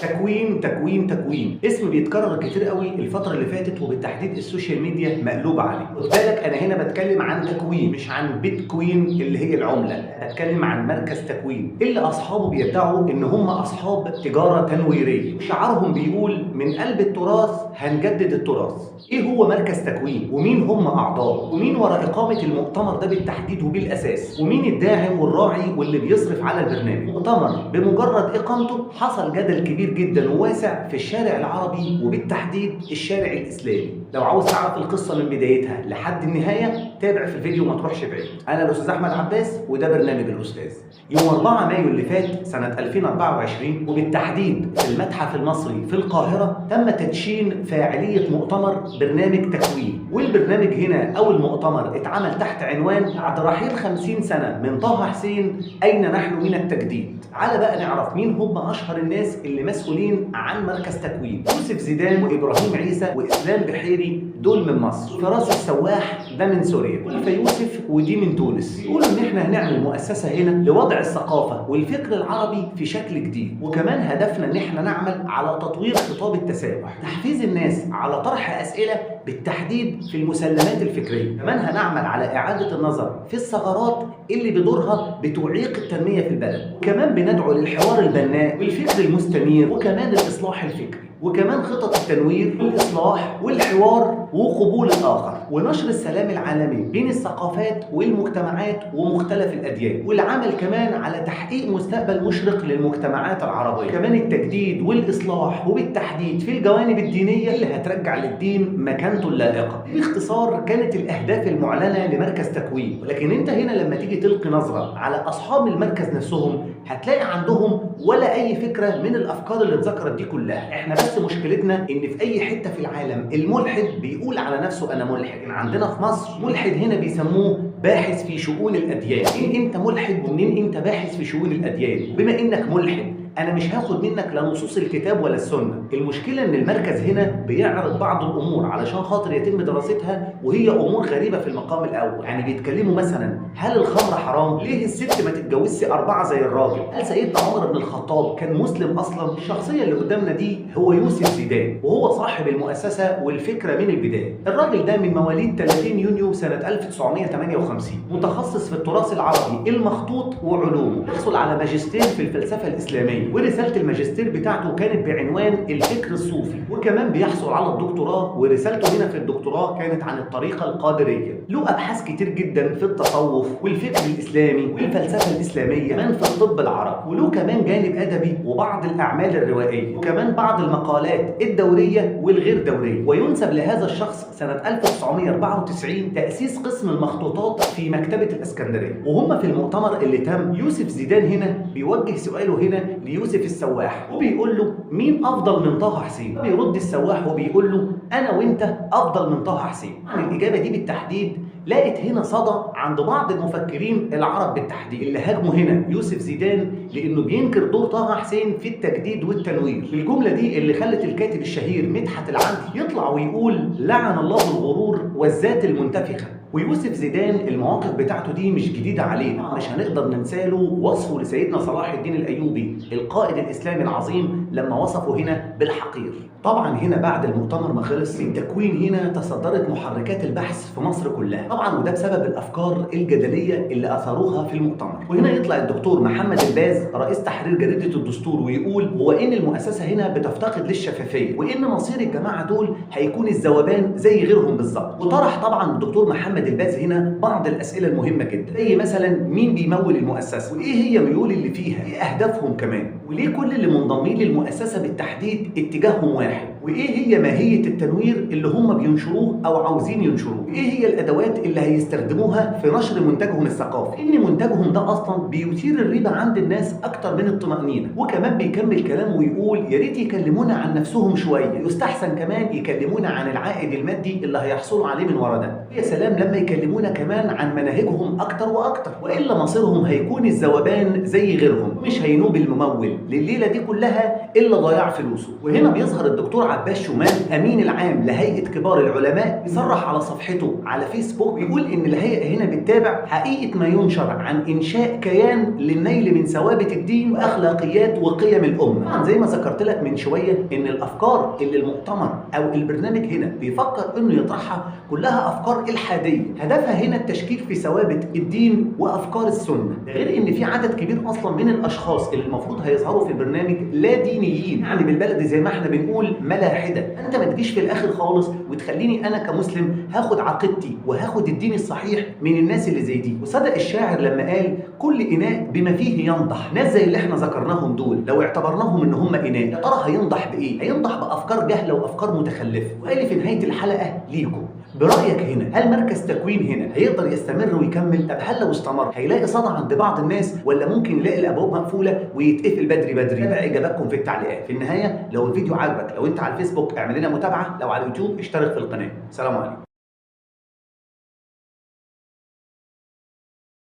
تكوين تكوين تكوين، اسم بيتكرر كتير قوي الفترة اللي فاتت، وبالتحديد السوشيال ميديا مقلوبة عليه. خد بالك أنا هنا بتكلم عن تكوين مش عن بيتكوين اللي هي العملة، بتكلم عن مركز تكوين اللي أصحابه بيدعوا إن هم أصحاب تجارة تنويرية، شعارهم بيقول من قلب التراث هنجدد التراث. إيه هو مركز تكوين؟ ومين هم أعضاء؟ ومين وراء إقامة المؤتمر ده بالتحديد وبالأساس؟ ومين الداعم والراعي واللي بيصرف على البرنامج؟ مؤتمر بمجرد إقامته حصل جدل كبير جدا وواسع في الشارع العربي وبالتحديد الشارع الإسلامي. لو عاوز تعرف القصة من بدايتها لحد النهاية تابع في الفيديو وما تروحش بعيد. أنا الأستاذ أحمد عباس وده برنامج الأستاذ. يوم 4 مايو اللي فات سنة 2024 وبالتحديد في المتحف المصري في القاهرة تم تدشين فاعلية مؤتمر برنامج تكوين، والبرنامج هنا أو المؤتمر اتعمل تحت عنوان بعد رحيل 50 سنة من طه حسين أين نحن من التجديد. تعالى بقى نعرف مين هم أشهر الناس اللي مسؤولين عن مركز تكوين. يوسف زيدان وإبراهيم عيسى وإسلام بحيري دول من مصر، فراس السواح ده من سوريا، فيوسف ودي من تونس. بيقولوا ان احنا هنعمل مؤسسه هنا لوضع الثقافه والفكر العربي في شكل جديد، وكمان هدفنا ان احنا نعمل على تطوير خطاب التسامح، تحفيز الناس على طرح اسئله بالتحديد في المسلمات الفكريه. كمان هنعمل على اعاده النظر في الثغرات اللي بدورها بتعيق التنميه في البلد، وكمان بندعو للحوار البناء والفكر المستنير وكمان الاصلاح الفكري، وكمان خطط التنوير والإصلاح والحوار وقبول الآخر، ونشر السلام العالمي بين الثقافات والمجتمعات ومختلف الأديان، والعمل كمان على تحقيق مستقبل مشرق للمجتمعات العربية، كمان التجديد والإصلاح وبالتحديد في الجوانب الدينية اللي هترجع للدين مكانته اللائقة. باختصار كانت الأهداف المعلنة لمركز تكوين، ولكن أنت هنا لما تيجي تلقي نظرة على أصحاب المركز نفسهم هتلاقي عندهم ولا أي فكرة من الأفكار اللي اتذكرت دي كلها. احنا بس مشكلتنا ان في اي حته في العالم الملحد بيقول على نفسه انا ملحد. عندنا في مصر ملحد هنا بيسموه باحث في شؤون الاديان. مين انت ملحد ومنين انت باحث في شؤون الاديان؟ بما انك ملحد انا مش هاخد منك لا نصوص الكتاب ولا السنه. المشكله ان المركز هنا بيعرض بعض الامور علشان خاطر يتم دراستها وهي امور غريبه في المقام الاول. يعني بيتكلموا مثلا هل الخمر حرام؟ ليه الست ما تتجوزش 4 زي الراجل؟ هل سيدنا عمر بن الخطاب كان مسلم اصلا؟ الشخصيه اللي قدامنا دي هو يوسف زيدان، وهو صاحب المؤسسه والفكره من البدايه. الراجل ده من مواليد 30 يونيو سنه 1958، متخصص في التراث العربي المخطوط وعلومه، يحصل على ماجستير في الفلسفه الاسلاميه، ورسالة الماجستير بتاعته كانت بعنوان الفكر الصوفي، وكمان بيحصل على الدكتوراه، ورسالته هنا في الدكتوراه كانت عن الطريقة القادرية. له أبحاث كتير جدا في التصوف والفكر الإسلامي والفلسفة الإسلامية، كمان في الطب العربي، وله كمان جانب أدبي وبعض الأعمال الروائية، وكمان بعض المقالات الدورية والغير دورية. وينسب لهذا الشخص سنة 1994 تأسيس قسم المخطوطات في مكتبة الإسكندرية. وهم في المؤتمر اللي تم يوسف زيدان هنا بيوجه سؤاله هنا يوسف السواح وبيقول له مين افضل من طه حسين؟ بيرد السواح وبيقول له انا وانت افضل من طه حسين. يعني الاجابه دي بالتحديد لقت هنا صدى عند بعض المفكرين العرب بالتحديد اللي هاجموا هنا يوسف زيدان لانه بينكر دور طه حسين في التجديد والتنوير. الجمله دي اللي خلت الكاتب الشهير مدحت العدل يطلع ويقول لعن الله الغرور والذات المنتفخه. ويوسف زيدان المواقف بتاعته دي مش جديدة علينا، مش هنقدر ننساله وصفه لسيدنا صلاح الدين الأيوبي القائد الإسلامي العظيم لما وصفه هنا بالحقير. طبعا هنا بعد المؤتمر ما خلص التكوين هنا تصدرت محركات البحث في مصر كلها طبعا، وده بسبب الأفكار الجدلية اللي أثروها في المؤتمر. وهنا يطلع الدكتور محمد الباز رئيس تحرير جريدة الدستور ويقول هو إن المؤسسة هنا بتفتقد للشفافية، وإن مصير الجماعة دول هيكون الذوبان زي غيرهم بالظبط. وطرح طبعا الدكتور محمد الباز هنا بعض الأسئلة المهمة جدا، زي مثلا مين بيمول المؤسسة؟ وإيه هي ميول اللي فيها؟ إيه أهدافهم كمان؟ وليه كل اللي منضمين للمؤسسة بالتحديد اتجاههم واحد؟ وإيه هي ماهية التنوير اللي هم بينشروه أو عاوزين ينشروه؟ وإيه هي الأدوات اللي هيستخدموها في نشر منتجهم الثقافي؟ إن منتجهم ده أصلا بيثير الريبة عند الناس أكتر من الطمأنينة. وكمان بيكمل كلامه ويقول يا ريت يكلمونا عن نفسهم شوية، يستحسن كمان يكلمونا عن العائد المادي اللي هيحصلوا عليه من ورا ده. يا سلام لما يكلمونا كمان عن مناهجهم أكتر وأكتر، وإلا مصيرهم هيكون الذوبان زي غيرهم، مش هينوب الممول لليلة دي كلها الا ضياع فلوسه. وهنا بيظهر الدكتور عباس شومان امين العام لهيئه كبار العلماء بيصرح على صفحته على فيسبوك، بيقول ان الهيئه هنا بتتابع حقيقه ما ينشر عن انشاء كيان للنيل من ثوابت الدين واخلاقيات وقيم الامه. طبعا زي ما ذكرت لك من شويه ان الافكار اللي المؤتمر او البرنامج هنا بيفكر انه يطرحها كلها افكار الحاديه، هدفها هنا التشكيك في ثوابت الدين وافكار السنه. ده غير ان في عدد كبير اصلا من الاشخاص اللي المفروض هيظهروا في البرنامج لا دينيين، يعني بالبلدي زي ما احنا بنقول ملاحده. انت ما تجيش في الاخر خالص وتخليني انا كمسلم هاخد عقيدتي وهاخد الدين الصحيح من الناس اللي زي دي. وصدق الشاعر لما قال كل اناء بما فيه ينضح. ناس زي اللي احنا ذكرناهم دول لو اعتبرناهم ان هم اناء، يا ترى هينضح بايه؟ هينضح بافكار جهله وافكار متخلفه. وقال لي في نهايه الحلقه ليكم برأيك هنا، هل مركز تكوين هنا هيقدر يستمر ويكمل؟ طب هل لو استمر هيلاقي صدى عند بعض الناس ولا ممكن يلاقي الابواب مقفوله ويتقفل بدري بدري؟ تابع اجاباتكم في التعليقات. في النهايه لو الفيديو عجبك، لو انت على الفيسبوك اعمل لنا متابعه، لو على اليوتيوب اشترك في القناه. سلام عليكم.